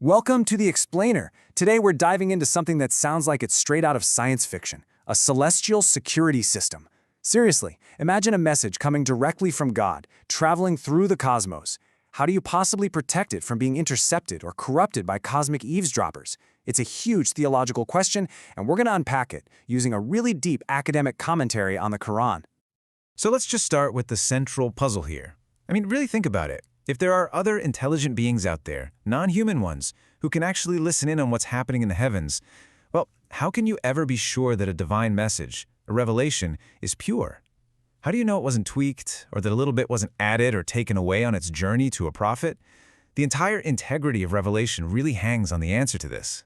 Welcome to The Explainer. Today we're diving into something that sounds like it's straight out of science fiction, a celestial security system. Seriously, imagine a message coming directly from God, traveling through the cosmos. How do you possibly protect it from being intercepted or corrupted by cosmic eavesdroppers? It's a huge theological question, and we're going to unpack it using a really deep academic commentary on the Qur'an. So let's just start with the central puzzle here. Really think about it. If there are other intelligent beings out there, non-human ones, who can actually listen in on what's happening in the heavens, well, how can you ever be sure that a divine message, a revelation, is pure? How do you know it wasn't tweaked, or that a little bit wasn't added or taken away on its journey to a prophet? The entire integrity of revelation really hangs on the answer to this.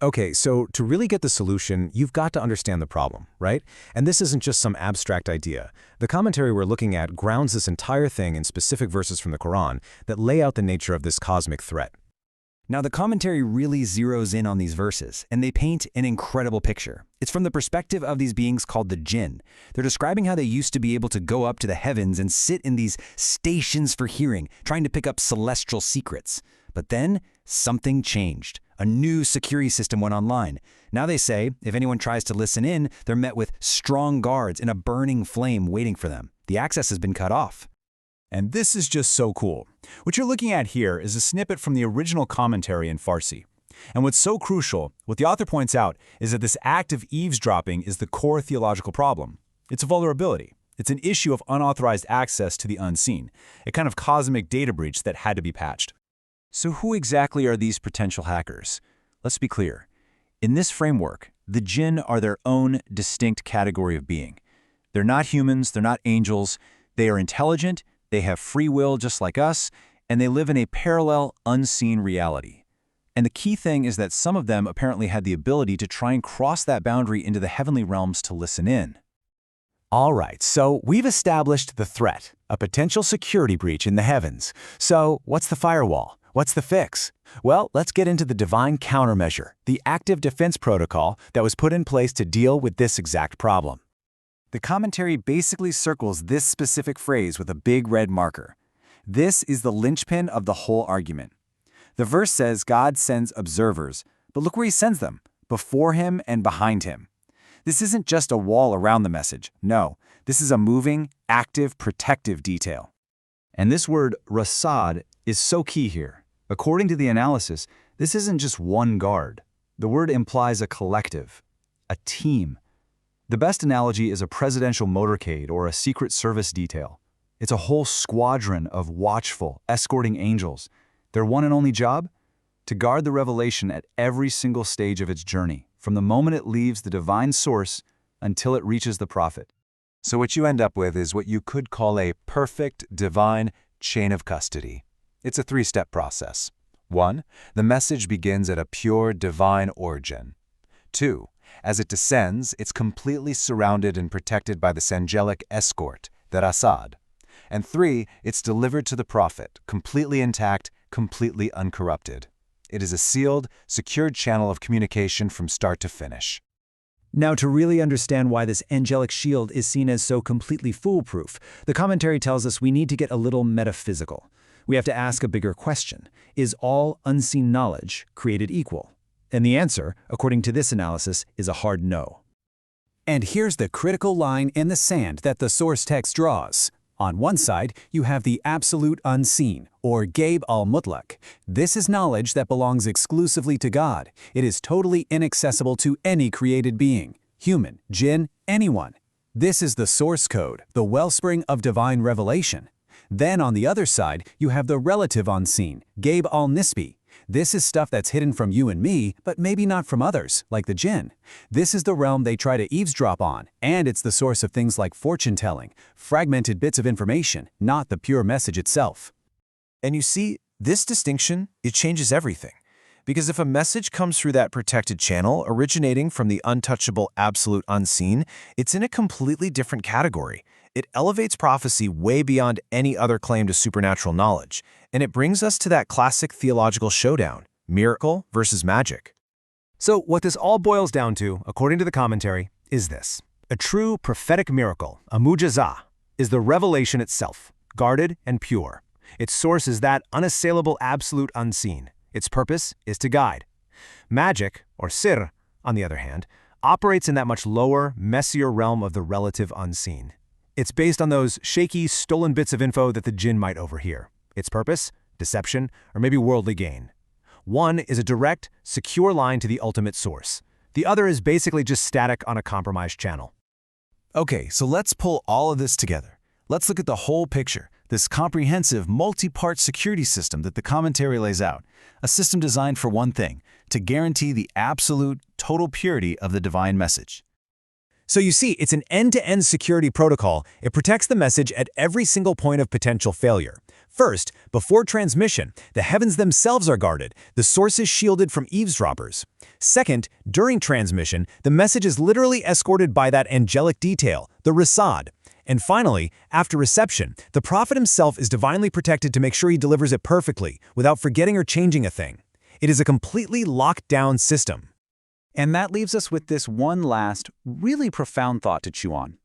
Okay, so to really get the solution, you've got to understand the problem, right? And this isn't just some abstract idea. The commentary we're looking at grounds this entire thing in specific verses from the Quran that lay out the nature of this cosmic threat. Now, the commentary really zeroes in on these verses, and they paint an incredible picture. It's from the perspective of these beings called the Jinn. They're describing how they used to be able to go up to the heavens and sit in these stations for hearing, trying to pick up celestial secrets. But then, something changed. A new security system went online. Now they say, if anyone tries to listen in, they're met with strong guards in a burning flame waiting for them. The access has been cut off. And this is just so cool. What you're looking at here is a snippet from the original commentary in Farsi. And what's so crucial, what the author points out, is that this act of eavesdropping is the core theological problem. It's a vulnerability. It's an issue of unauthorized access to the unseen, a kind of cosmic data breach that had to be patched. So who exactly are these potential hackers? Let's be clear. In this framework, the Jinn are their own distinct category of being. They're not humans, they're not angels, they are intelligent, they have free will just like us, and they live in a parallel, unseen reality. And the key thing is that some of them apparently had the ability to try and cross that boundary into the heavenly realms to listen in. All right, so we've established the threat, a potential security breach in the heavens. So what's the firewall? What's the fix? Well, let's get into the divine countermeasure, the active defense protocol that was put in place to deal with this exact problem. The commentary basically circles this specific phrase with a big red marker. This is the linchpin of the whole argument. The verse says God sends observers, but look where he sends them, before him and behind him. This isn't just a wall around the message. No, this is a moving, active, protective detail. And this word, rasad, is so key here. According to the analysis, this isn't just one guard. The word implies a collective, a team. The best analogy is a presidential motorcade or a secret service detail. It's a whole squadron of watchful, escorting angels. Their one and only job? To guard the revelation at every single stage of its journey, from the moment it leaves the divine source until it reaches the prophet. So what you end up with is what you could call a perfect divine chain of custody. It's a three-step process. 1. The message begins at a pure divine origin. 2. As it descends, it's completely surrounded and protected by this angelic escort, the rasad. And 3. It's delivered to the prophet, completely intact, completely uncorrupted. It is a sealed, secured channel of communication from start to finish. Now, to really understand why this angelic shield is seen as so completely foolproof, the commentary tells us we need to get a little metaphysical. We have to ask a bigger question. Is all unseen knowledge created equal? And the answer, according to this analysis, is a hard no. And here's the critical line in the sand that the source text draws. On one side, you have the absolute unseen, or Gaib al-Mutlaq. This is knowledge that belongs exclusively to God. It is totally inaccessible to any created being, human, jinn, anyone. This is the source code, the wellspring of divine revelation. Then on the other side, you have the relative unseen, Gaib al-Nisbi. This is stuff that's hidden from you and me, but maybe not from others, like the jinn. This is the realm they try to eavesdrop on, and it's the source of things like fortune-telling, fragmented bits of information, not the pure message itself. And you see, this distinction, it changes everything. Because if a message comes through that protected channel originating from the untouchable absolute unseen, it's in a completely different category. It elevates prophecy way beyond any other claim to supernatural knowledge, and it brings us to that classic theological showdown, miracle versus magic. So what this all boils down to, according to the commentary, is this. A true prophetic miracle, a mujizah, is the revelation itself, guarded and pure. Its source is that unassailable absolute unseen. Its purpose is to guide. Magic, or sir, on the other hand, operates in that much lower, messier realm of the relative unseen. It's based on those shaky, stolen bits of info that the jinn might overhear. Its purpose? Deception, or maybe worldly gain. One is a direct, secure line to the ultimate source. The other is basically just static on a compromised channel. Okay, so let's pull all of this together. Let's look at the whole picture, this comprehensive, multi-part security system that the commentary lays out. A system designed for one thing, to guarantee the absolute, total purity of the divine message. So you see, it's an end-to-end security protocol. It protects the message at every single point of potential failure. First, before transmission, the heavens themselves are guarded, the source is shielded from eavesdroppers. Second, during transmission, the message is literally escorted by that angelic detail, the Rasad. And finally, after reception, the prophet himself is divinely protected to make sure he delivers it perfectly, without forgetting or changing a thing. It is a completely locked-down system. And that leaves us with this one last, really profound thought to chew on.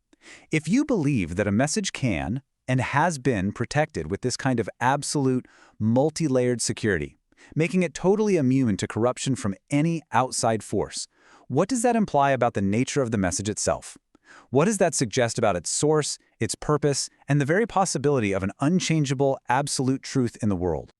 If you believe that a message can and has been protected with this kind of absolute, multi-layered security, making it totally immune to corruption from any outside force, what does that imply about the nature of the message itself? What does that suggest about its source, its purpose, and the very possibility of an unchangeable, absolute truth in the world?